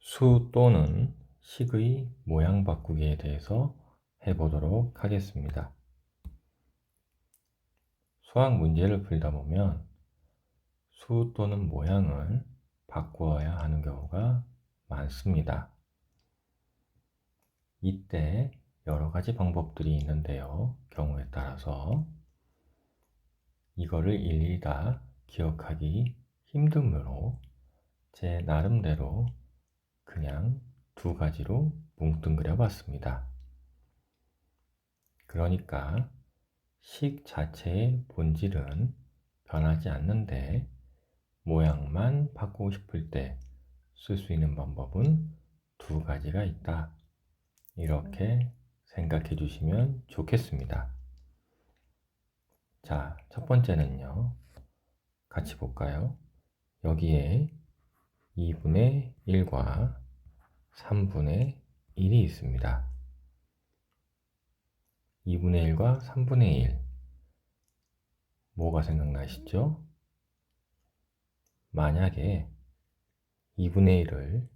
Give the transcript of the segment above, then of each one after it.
수 또는 식의 모양 바꾸기에 대해서 해보도록 하겠습니다. 수학 문제를 풀다 보면 수 또는 모양을 바꾸어야 하는 경우가 많습니다. 이때 여러 가지 방법들이 있는데요. 경우에 따라서 이거를 일일이 다 기억하기 힘드므로 제 나름대로 그냥 두 가지로 뭉뚱그려 봤습니다. 그러니까 식 자체의 본질은 변하지 않는데 모양만 바꾸고 싶을 때 쓸 수 있는 방법은 두 가지가 있다. 이렇게 생각해 주시면 좋겠습니다. 자, 첫 번째는요. 같이 볼까요? 여기에 2분의 1과 3분의 1이 있습니다. 2분의 1과 3분의 1. 뭐가 생각나시죠? 만약에 2분의 1을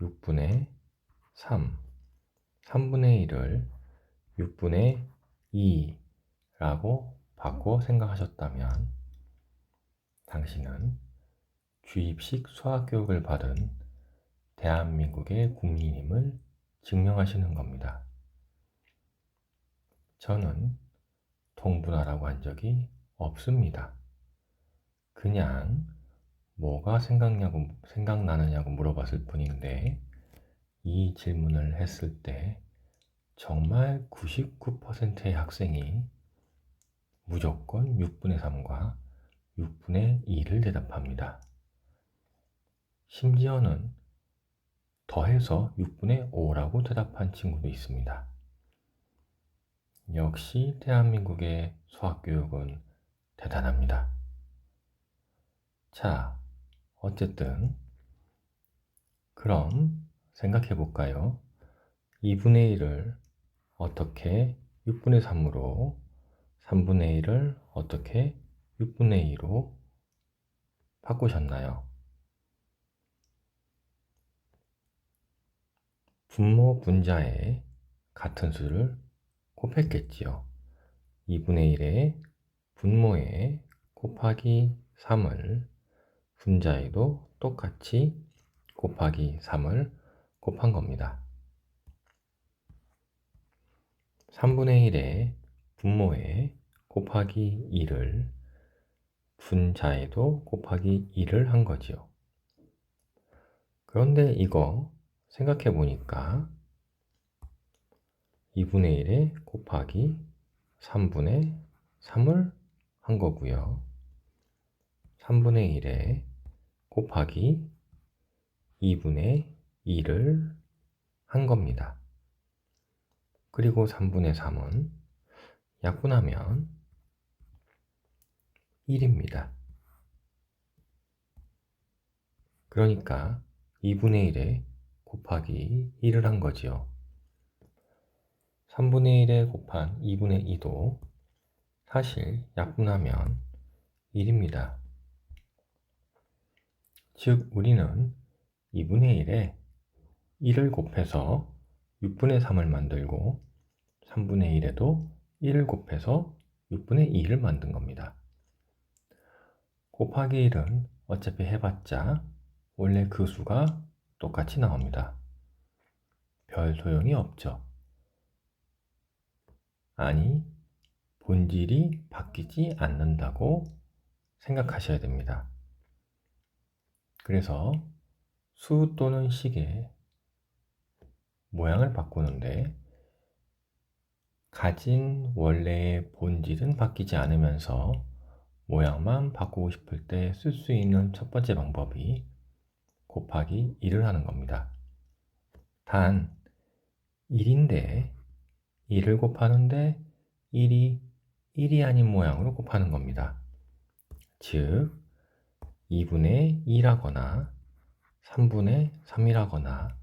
6분의 3, 3분의 1을 6분의 2라고 바꿔 생각하셨다면 당신은 주입식 수학교육을 받은 대한민국의 국민임을 증명하시는 겁니다. 저는 통분하라고 한 적이 없습니다. 그냥 뭐가 생각나느냐고 물어봤을 뿐인데 이 질문을 했을 때 정말 99%의 학생이 무조건 6분의 3과 6분의 2를 대답합니다. 심지어는 더해서 6분의 5라고 대답한 친구도 있습니다. 역시 대한민국의 수학교육은 대단합니다. 자, 어쨌든 그럼 생각해 볼까요? 2분의 1을 어떻게 6분의 3으로 3분의 1을 어떻게 6분의 2로 바꾸셨나요? 분모 분자에 같은 수를 곱했겠지요. 2분의 1에 분모에 곱하기 3을 분자에도 똑같이 곱하기 3을 곱한 겁니다. 3분의 1에 분모에 곱하기 2를 분자에도 곱하기 2를 한 거지요. 그런데 이거 생각해 보니까 2분의 1에 곱하기 3분의 3을 한 거고요. 3분의 1에 곱하기 2분의 2를 한 겁니다. 그리고 3분의 3은 약분하면 1입니다. 그러니까 2분의 1에 곱하기 1을 한 거지요. 3분의 1에 곱한 2분의 2도 사실 약분하면 1입니다. 즉 우리는 2분의 1에 1을 곱해서 6분의 3을 만들고 3분의 1에도 1을 곱해서 6분의 2를 만든 겁니다. 곱하기 1은 어차피 해봤자 원래 그 수가 똑같이 나옵니다. 별 소용이 없죠. 아니, 본질이 바뀌지 않는다고 생각하셔야 됩니다. 그래서 수 또는 식의 모양을 바꾸는데 가진 원래의 본질은 바뀌지 않으면서 모양만 바꾸고 싶을 때 쓸 수 있는 첫 번째 방법이 곱하기 1을 하는 겁니다. 단 1인데 1을 곱하는데 1이 아닌 모양으로 곱하는 겁니다. 즉 2분의 2라거나 3분의 3이라거나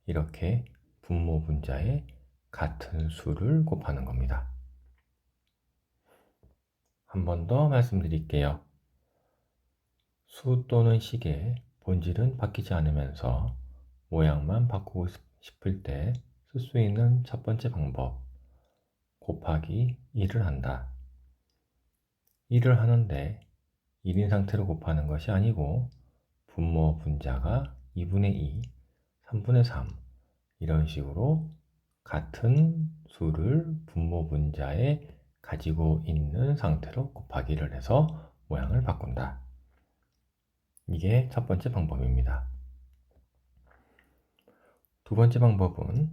이렇게 분모 분자에 같은 수를 곱하는 겁니다. 한 번 더 말씀드릴게요. 수 또는 식의 본질은 바뀌지 않으면서 모양만 바꾸고 싶을 때 쓸 수 있는 첫 번째 방법, 곱하기 1을 한다. 1을 하는데 1인 상태로 곱하는 것이 아니고 분모 분자가 2분의 2, 3분의 3 이런 식으로 같은 수를 분모 분자에 가지고 있는 상태로 곱하기를 해서 모양을 바꾼다. 이게 첫 번째 방법입니다. 두 번째 방법은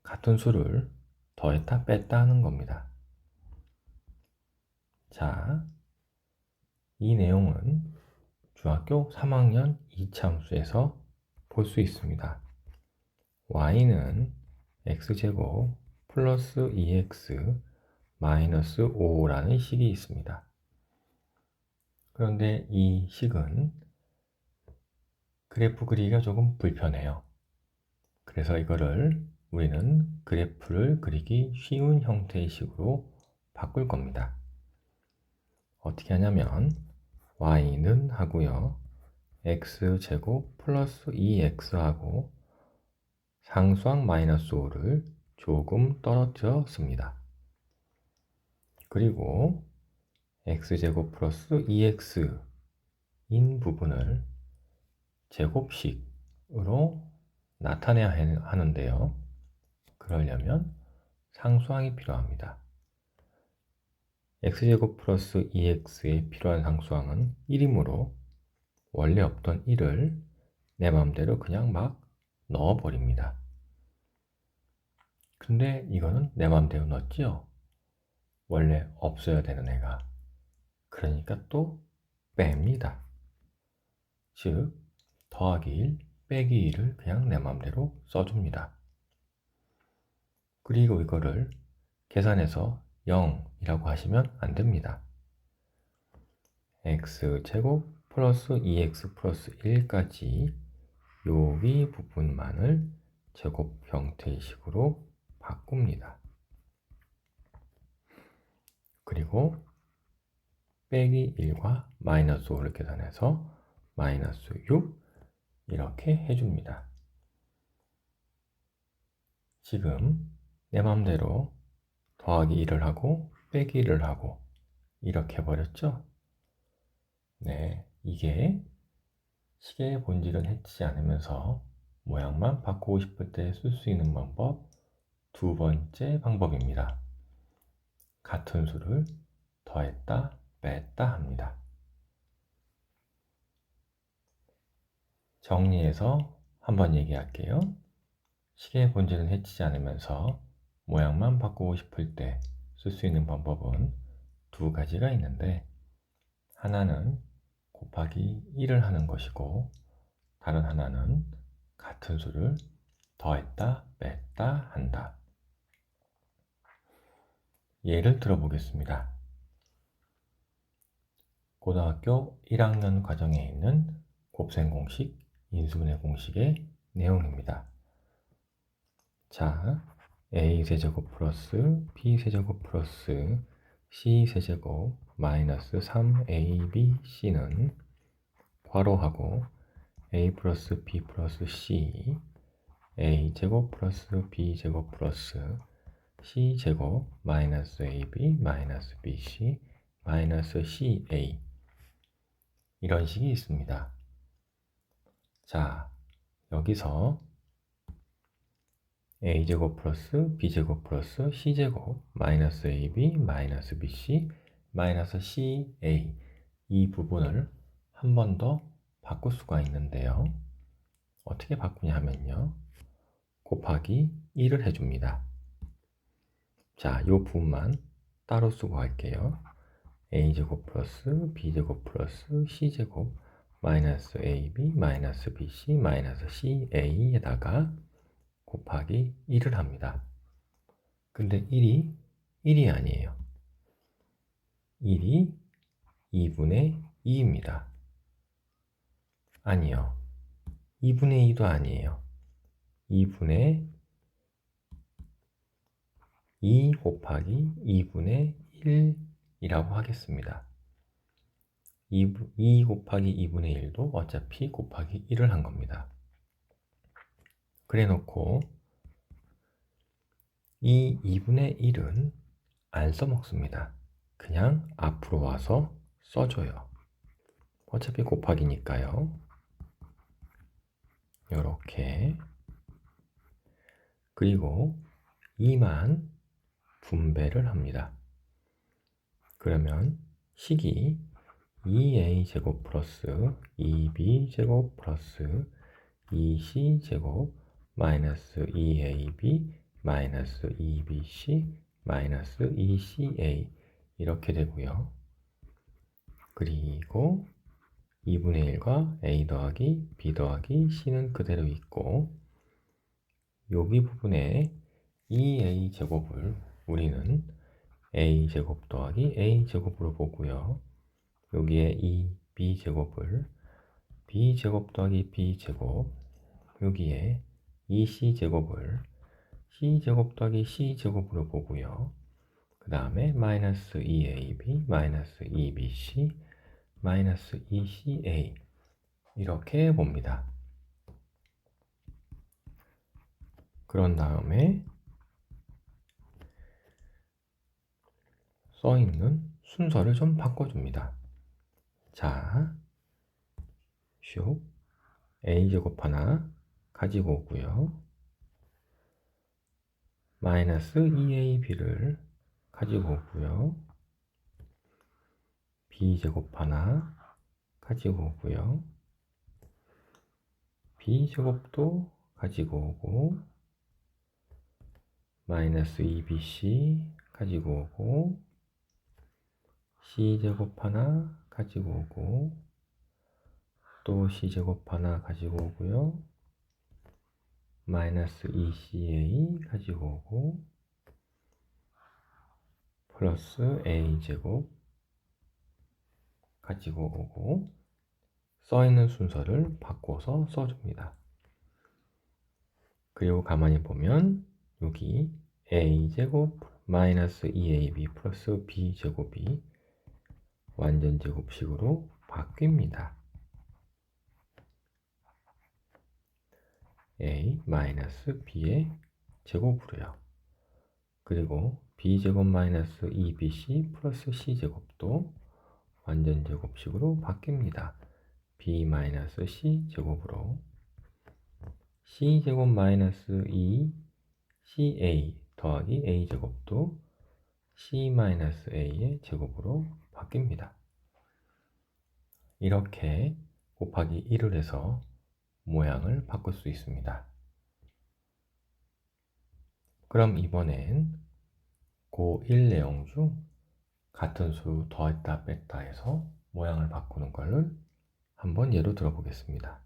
같은 수를 더했다 뺐다 하는 겁니다. 자, 이 내용은 중학교 3학년 이차함수에서 볼 수 있습니다. y는 x제곱 플러스 2x 마이너스 5라는 식이 있습니다. 그런데 이 식은 그래프 그리기가 조금 불편해요. 그래서 이거를 우리는 그래프를 그리기 쉬운 형태의 식으로 바꿀 겁니다. 어떻게 하냐면 y는 하고요. x제곱 플러스 2x하고 상수항 마이너스 5를 조금 떨어뜨려 씁니다. 그리고 x제곱 플러스 2x인 부분을 제곱식으로 나타내야 하는데요. 그러려면 상수항이 필요합니다. x제곱 플러스 2x에 필요한 상수항은 1이므로 원래 없던 1을 내 마음대로 그냥 막 넣어버립니다. 근데 이거는 내 마음대로 넣었죠? 원래 없어야 되는 애가. 그러니까 또 뺍니다. 즉, 더하기 1, 빼기 1을 그냥 내 마음대로 써줍니다. 그리고 이거를 계산해서 0이라고 하시면 안 됩니다. x제곱 플러스 2x 플러스 1까지 여기 부분만을 제곱 형태의 식으로 바꿉니다. 그리고 빼기 1과 마이너스 5를 계산해서 마이너스 6 이렇게 해줍니다. 지금 내 맘대로 더하기 1을 하고 빼기 1을 하고 이렇게 해버렸죠? 네, 이게 식의 본질은 해치지 않으면서 모양만 바꾸고 싶을 때 쓸 수 있는 방법 두 번째 방법입니다. 같은 수를 더했다 뺐다 합니다. 정리해서 한번 얘기할게요. 식의 본질은 해치지 않으면서 모양만 바꾸고 싶을 때 쓸 수 있는 방법은 두 가지가 있는데 하나는 곱하기 1을 하는 것이고 다른 하나는 같은 수를 더했다 뺐다 한다. 예를 들어보겠습니다. 고등학교 1학년 과정에 있는 곱셈 공식, 인수분해 공식의 내용입니다. 자, a세제곱 플러스 b세제곱 플러스 c세제곱 마이너스 3abc는 괄호하고 a 플러스 b 플러스 c a제곱 플러스 b제곱 플러스 c제곱 마이너스 ab 마이너스 bc 마이너스 ca 이런 식이 있습니다. 자, 여기서 a제곱 플러스 b제곱 플러스 c제곱 마이너스 ab 마이너스 bc 마이너스 ca 이 부분을 한 번 더 바꿀 수가 있는데요. 어떻게 바꾸냐 하면요. 곱하기 1을 해줍니다. 자, 이 부분만 따로 쓰고 할게요. a제곱 플러스 b제곱 플러스 c제곱 마이너스 ab 마이너스 bc 마이너스 ca에다가 곱하기 1을 합니다. 근데 1이 아니에요. 1이 2분의 2입니다. 아니요. 2분의 2도 아니에요. 2분의 2 곱하기 2분의 1이라고 하겠습니다. 2 곱하기 2분의 1도 어차피 곱하기 1을 한 겁니다. 그래 놓고 이 2분의 1은 안 써먹습니다. 그냥 앞으로 와서 써줘요. 어차피 곱하기니까요. 요렇게. 그리고 2만 분배를 합니다. 그러면 식이 2a제곱 플러스 2b제곱 플러스 2c제곱 마이너스 2ab 마이너스 2bc 마이너스 2ca 이렇게 되고요. 그리고 2분의 1과 a 더하기 b 더하기 c는 그대로 있고 여기 부분에 2a제곱을 우리는 a제곱 더하기 a제곱으로 보고요. 여기에 2b제곱을 b제곱 더하기 b제곱, 여기에 2c제곱을 c제곱 더하기 c제곱으로 보고요. 그 다음에 마이너스 2ab 마이너스 2bc 마이너스 2ca 이렇게 봅니다. 그런 다음에 써있는 순서를 좀 바꿔줍니다. 자, 슉 a제곱 하나 가지고 오고요. 마이너스 2ab를 가지고 오고요. b제곱 하나 가지고 오고요. b제곱도 가지고 오고 마이너스 2bc 가지고 오고 c제곱 하나 가지고 오고 또 c제곱 하나 가지고 오고요. 마이너스 2ca 가지고 오고 플러스 a제곱 가지고 오고 써있는 순서를 바꿔서 써줍니다. 그리고 가만히 보면 여기 a제곱 마이너스 2ab 플러스 b제곱이 완전제곱식으로 바뀝니다. a 마이너스 b의 제곱으로요. 그리고 b제곱 마이너스 2bc 플러스 c제곱도 완전제곱식으로 바뀝니다. b 마이너스 c 제곱으로 c제곱 마이너스 2ca 더하기 a제곱도 c 마이너스 a의 제곱으로 바뀝니다. 이렇게 곱하기 1을 해서 모양을 바꿀 수 있습니다. 그럼 이번엔 고1 내용 중 같은 수 더했다 뺐다 해서 모양을 바꾸는 걸 한번 예로 들어보겠습니다.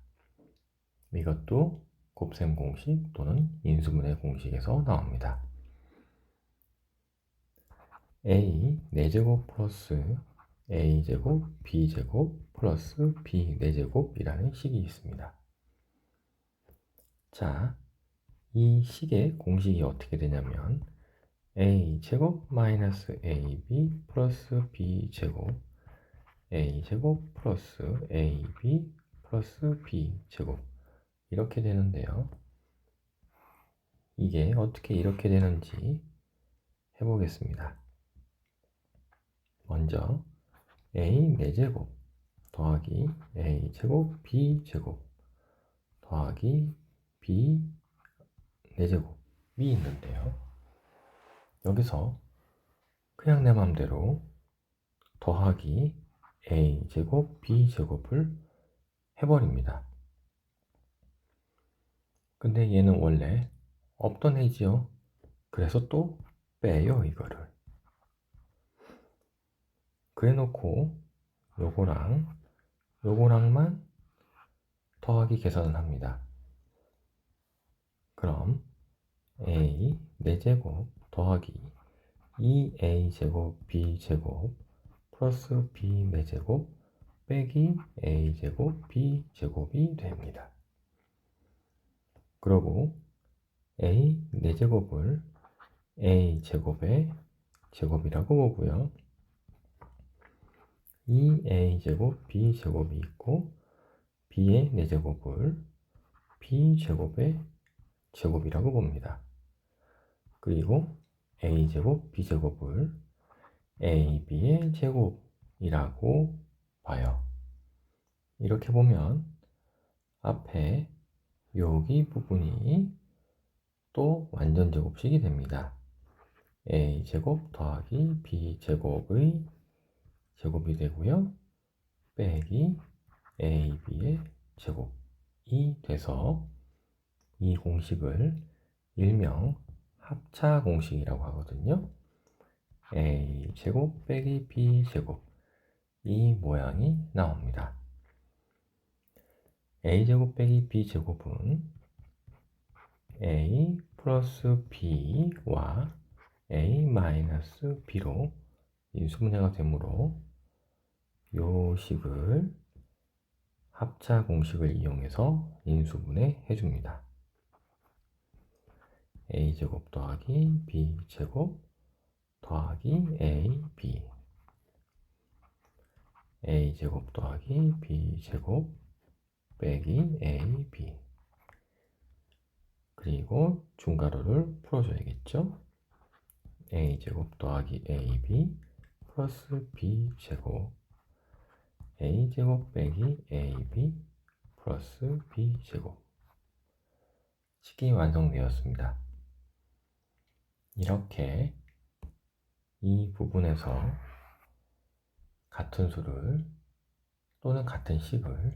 이것도 곱셈 공식 또는 인수분해 공식에서 나옵니다. a 4제곱 플러스 a제곱 b제곱 플러스 b 4제곱이라는 식이 있습니다. 자, 이 식의 공식이 어떻게 되냐면 a제곱 마이너스 ab 플러스 b제곱 a제곱 플러스 ab 플러스 b제곱 이렇게 되는데요. 이게 어떻게 이렇게 되는지 해보겠습니다. 먼저 a 4제곱 더하기 a제곱 b제곱 더하기 b 4제곱이 있는데요. 여기서 그냥 내 맘대로 더하기 a제곱 b제곱을 해버립니다. 근데 얘는 원래 없던 애지요. 그래서 또 빼요, 이거를. 그래 놓고 요거랑만 더하기 계산을 합니다. 그럼 a 4제곱 더하기 2a제곱 b제곱 플러스 b 4제곱 빼기 a제곱 b제곱이 됩니다. 그리고 a 4제곱을 a제곱의 제곱이라고 보고요. 2a제곱 b제곱이 있고 b의 4제곱을 b제곱의 제곱이라고 봅니다. 그리고 a제곱, b제곱을 ab의 제곱이라고 봐요. 이렇게 보면 앞에 여기 부분이 또 완전 제곱식이 됩니다. a제곱 더하기 b제곱의 제곱이 되고요. 빼기 ab의 제곱이 돼서 이 공식을 일명 합차 공식이라고 하거든요. a제곱 빼기 b제곱, 이 모양이 나옵니다. a제곱 빼기 b제곱은 a 플러스 b와 a 마이너스 b로 인수분해가 되므로 요 식을 합차 공식을 이용해서 인수분해 해줍니다. a제곱 더하기 b제곱 더하기 ab, a제곱 더하기 b제곱 빼기 ab, 그리고 중괄호를 풀어줘야겠죠. a제곱 더하기 ab 플러스 b제곱, a제곱 빼기 ab 플러스 b제곱. 식이 완성되었습니다. 이렇게 이 부분에서 같은 수를 또는 같은 식을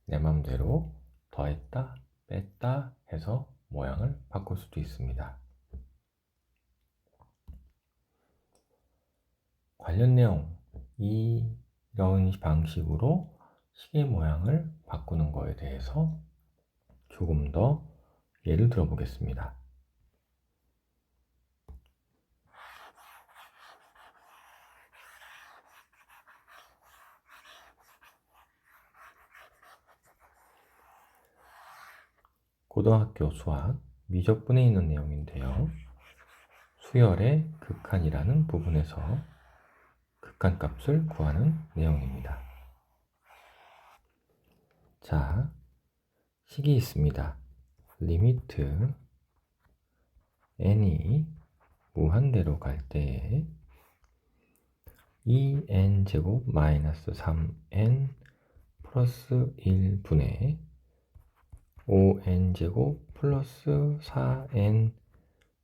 내 맘대로 더했다 뺐다 해서 모양을 바꿀 수도 있습니다. 관련 내용, 이런 방식으로 식의 모양을 바꾸는 거에 대해서 조금 더 예를 들어 보겠습니다. 고등학교 수학 미적분에 있는 내용인데요. 수열의 극한이라는 부분에서 극한값을 구하는 내용입니다. 자, 식이 있습니다. 리미트 n이 무한대로 갈 때에 2n제곱 마이너스 3n 플러스 1분의 5n제곱 플러스 4n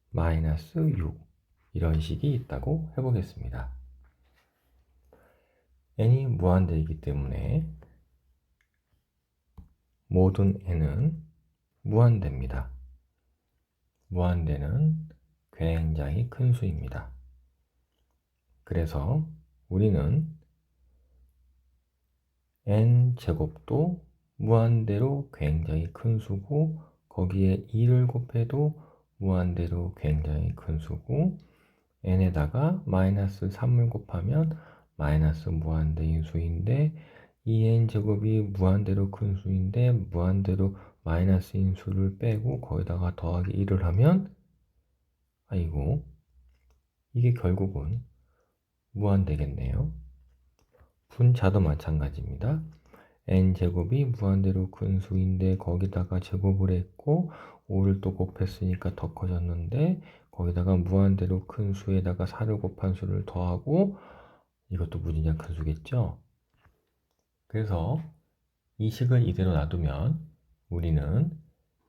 마이너스 6, 이런 식이 있다고 해보겠습니다. n이 무한대이기 때문에 모든 n은 무한대입니다. 무한대는 굉장히 큰 수입니다. 그래서 우리는 n제곱도 무한대로 굉장히 큰 수고, 거기에 2를 곱해도 무한대로 굉장히 큰 수고, n에다가 마이너스 3을 곱하면 마이너스 무한대인 수인데, 2n제곱이 무한대로 큰 수인데 무한대로 마이너스인 수를 빼고 거기다가 더하기 1을 하면, 아이고, 이게 결국은 무한대겠네요. 분자도 마찬가지입니다. n제곱이 무한대로 큰 수인데 거기다가 제곱을 했고 5를 또 곱했으니까 더 커졌는데 거기다가 무한대로 큰 수에다가 4를 곱한 수를 더하고, 이것도 무진장 큰 수겠죠. 그래서 이 식을 이대로 놔두면 우리는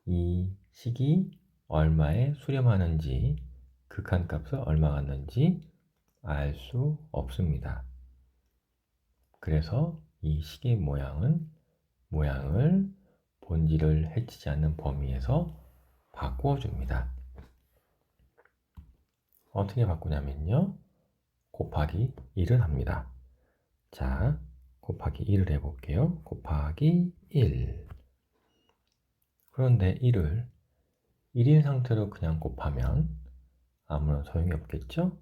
이 식이 얼마에 수렴하는지, 극한값을 얼마 갖는지 알 수 없습니다. 그래서 이 식의 모양을 본질을 해치지 않는 범위에서 바꾸어 줍니다. 어떻게 바꾸냐면요, 곱하기 1을 합니다. 자, 곱하기 1을 해볼게요. 곱하기 1. 그런데 1을 1인 상태로 그냥 곱하면 아무런 소용이 없겠죠?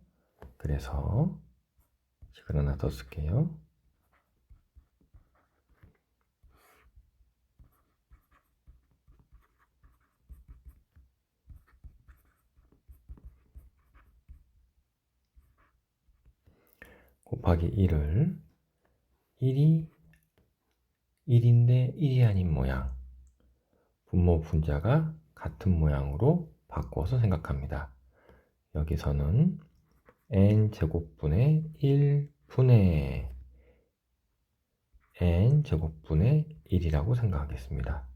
그래서 식을 하나 더 쓸게요. 곱하기 1을 1이 1인데 1이 아닌 모양, 분모 분자가 같은 모양으로 바꿔서 생각합니다. 여기서는 n제곱분의 1분의 n제곱분의 1이라고 생각하겠습니다.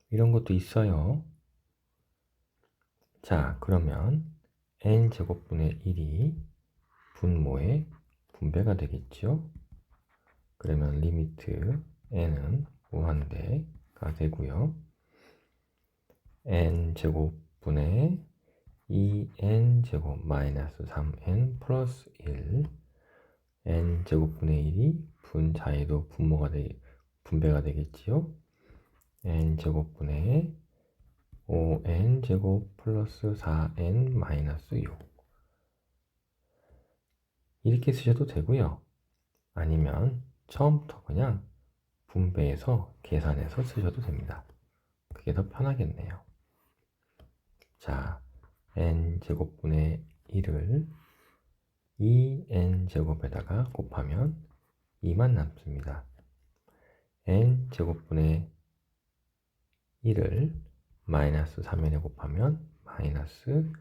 이런 것도 있어요. 자, 그러면 n제곱분의 1이 분모의 분배가 되겠죠. 그러면 리미트 n은 무한대가 되고요. n제곱분의 2n제곱 마이너스 3n 플러스 1 n제곱분의 1이 분자에도 분배가 되겠지요. n제곱분의 5n제곱 플러스 4n 마이너스 6 이렇게 쓰셔도 되고요. 아니면 처음부터 그냥 분배해서 계산해서 쓰셔도 됩니다. 그게 더 편하겠네요. 자, n제곱분의 1을 2n제곱에다가 곱하면 2만 남습니다. n제곱분의 1을 마이너스 3n에 곱하면 마이너스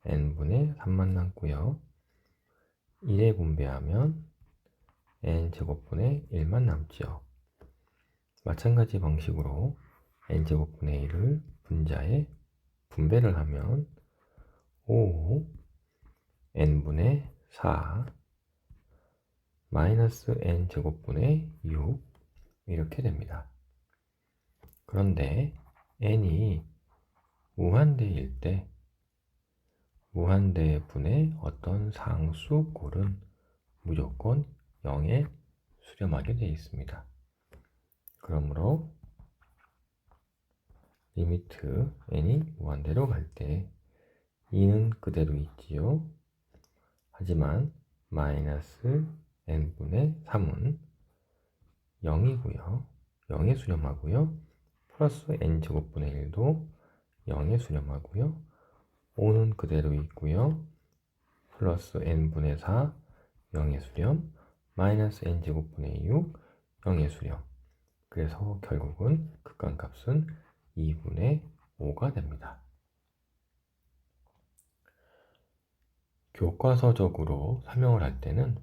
n분의 3만 남고요. 1에 분배하면 n제곱분의 1만 남죠. 마찬가지 방식으로 n제곱분의 1을 분자에 분배를 하면 5 n분의 4 마이너스 n제곱분의 6 이렇게 됩니다. 그런데 n이 무한대일 때 무한대분의 어떤 상수꼴은 무조건 0에 수렴하게 되어 있습니다. 그러므로 리미트 n이 무한대로 갈 때 2는 그대로 있지요. 하지만 마이너스 n분의 3은 0이고요. 0에 수렴하고요. 플러스 n제곱분의 1도 0에 수렴하고요. 5는 그대로 있고요. 플러스 n분의 4 0의 수렴, 마이너스 n제곱분의 6 0의 수렴. 그래서 결국은 극한값은 2분의 5가 됩니다. 교과서적으로 설명을 할 때는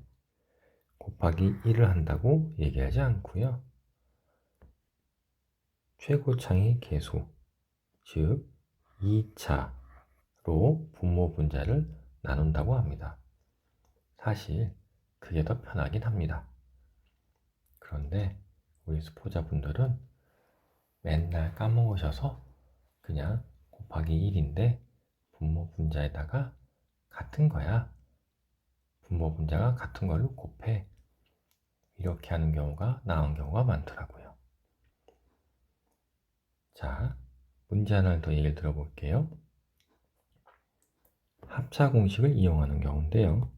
곱하기 1을 한다고 얘기하지 않고요. 최고차의 계수, 즉 2차로 분모 분자를 나눈다고 합니다. 사실 그게 더 편하긴 합니다. 그런데 우리 수포자분들은 맨날 까먹으셔서 그냥 곱하기 1인데 분모 분자에다가 같은 거야. 분모 분자가 같은 걸로 곱해. 이렇게 하는 경우가 나온 경우가 많더라고요. 자, 문제 하나를 더 예를 들어볼게요. 합차 공식을 이용하는 경우인데요.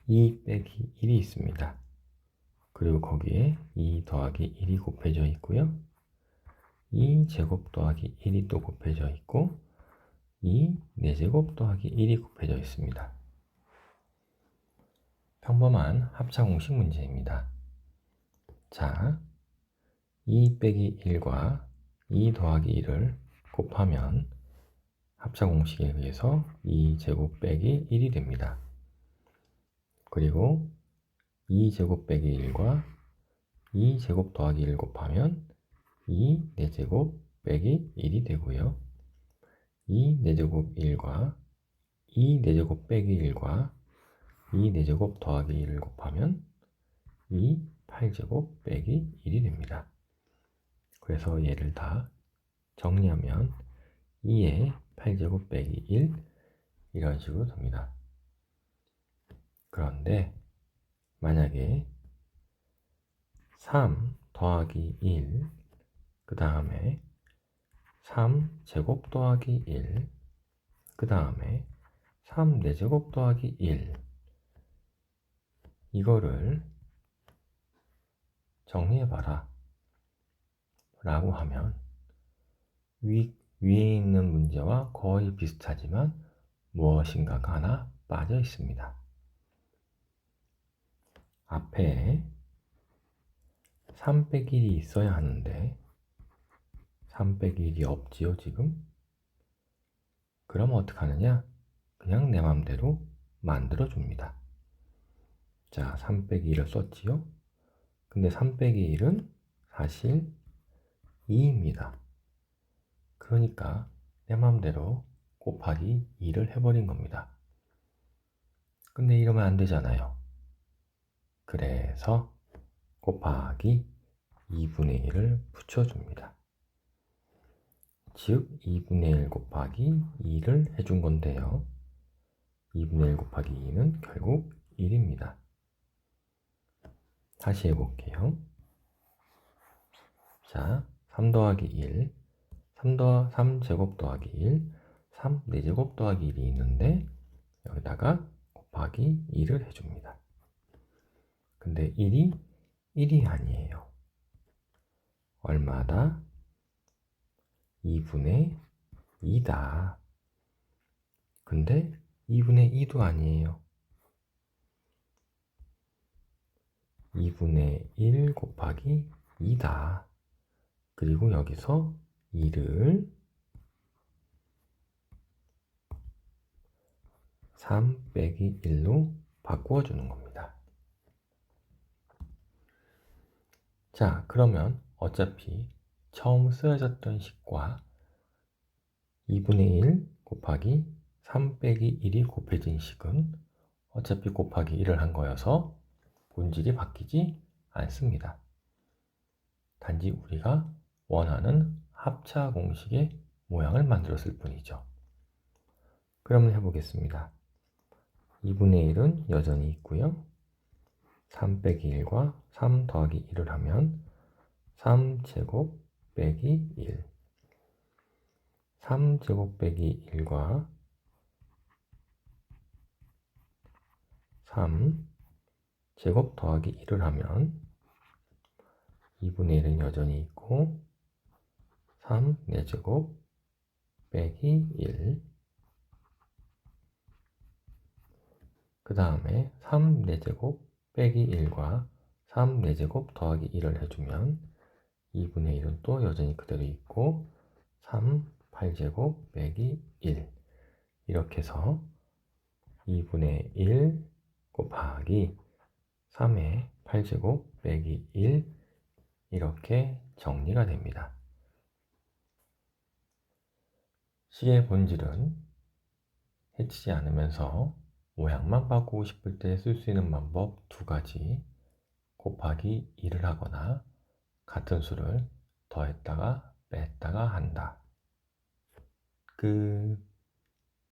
(2 빼기 1이) 있습니다. 그리고 거기에 2 더하기 1이 곱해져 있고요. 2 제곱 더하기 1이 또 곱해져 있고 2 4제곱 더하기 1이 곱해져 있습니다. 평범한 합차 공식 문제입니다. 자, 2 빼기 1과 2 더하기 1을 곱하면 합차 공식에 의해서 2제곱 빼기 1이 됩니다. 그리고 2제곱 빼기 1과 2제곱 더하기 1을 곱하면 2 4제곱 빼기 1이 되고요. 2 4제곱 1과 2 4제곱 빼기 1과 2 4제곱 더하기 1을 곱하면 2 8제곱 빼기 1이 됩니다. 그래서 얘를 다 정리하면 2의 8제곱 빼기 1 이런 식으로 됩니다. 그런데 만약에 3 더하기 1 그 다음에 3 제곱 더하기 1 그 다음에 3 4제곱 더하기 1 이거를 정리해봐라 라고 하면 위에 있는 문제와 거의 비슷하지만 무엇인가가 하나 빠져 있습니다. 앞에 3 빼기 1이 있어야 하는데 3 빼기 1이 없지요 지금? 그럼 어떡하느냐? 그냥 내 맘대로 만들어 줍니다. 자, 3 빼기 1을 썼지요? 근데 3 빼기 1은 사실 2입니다. 그러니까 내 맘대로 곱하기 2를 해버린 겁니다. 근데 이러면 안 되잖아요. 그래서 곱하기 2분의 1을 붙여줍니다. 즉 2분의 1 곱하기 2를 해준 건데요. 2분의 1 곱하기 2는 결국 1입니다. 다시 해볼게요. 자, 3 더하기 1, 3제곱 더하기 1, 3 4제곱 더하기 1이 있는데 여기다가 곱하기 2를 해줍니다. 근데 1이 아니에요. 얼마다? 2분의 2다. 근데 2분의 2도 아니에요. 2분의 1 곱하기 2다. 그리고 여기서 2를 3 빼기 1로 바꾸어 주는 겁니다. 자, 그러면 어차피 처음 쓰여졌던 식과 2분의 1 곱하기 3 빼기 1이 곱해진 식은 어차피 곱하기 1을 한 거여서 본질이 바뀌지 않습니다. 단지 우리가 원하는 합차 공식의 모양을 만들었을 뿐이죠. 그러면 해보겠습니다. 2분의 1은 여전히 있고요. 3 빼기 1과 3 더하기 1을 하면 3제곱 빼기 1, 3제곱 빼기 1과 3제곱 더하기 1을 하면 2분의 1은 여전히 있고 3 4제곱 빼기 1, 그 다음에 3 4제곱 빼기 1과 3 4제곱 더하기 1을 해주면 2분의 1은 또 여전히 그대로 있고 3 8제곱 빼기 1, 이렇게 해서 2분의 1 곱하기 3의 8제곱 빼기 1, 이렇게 정리가 됩니다. 식의 본질은 해치지 않으면서 모양만 바꾸고 싶을 때 쓸 수 있는 방법 두 가지, 곱하기 2를 하거나 같은 수를 더했다가 뺐다가 한다. 끝.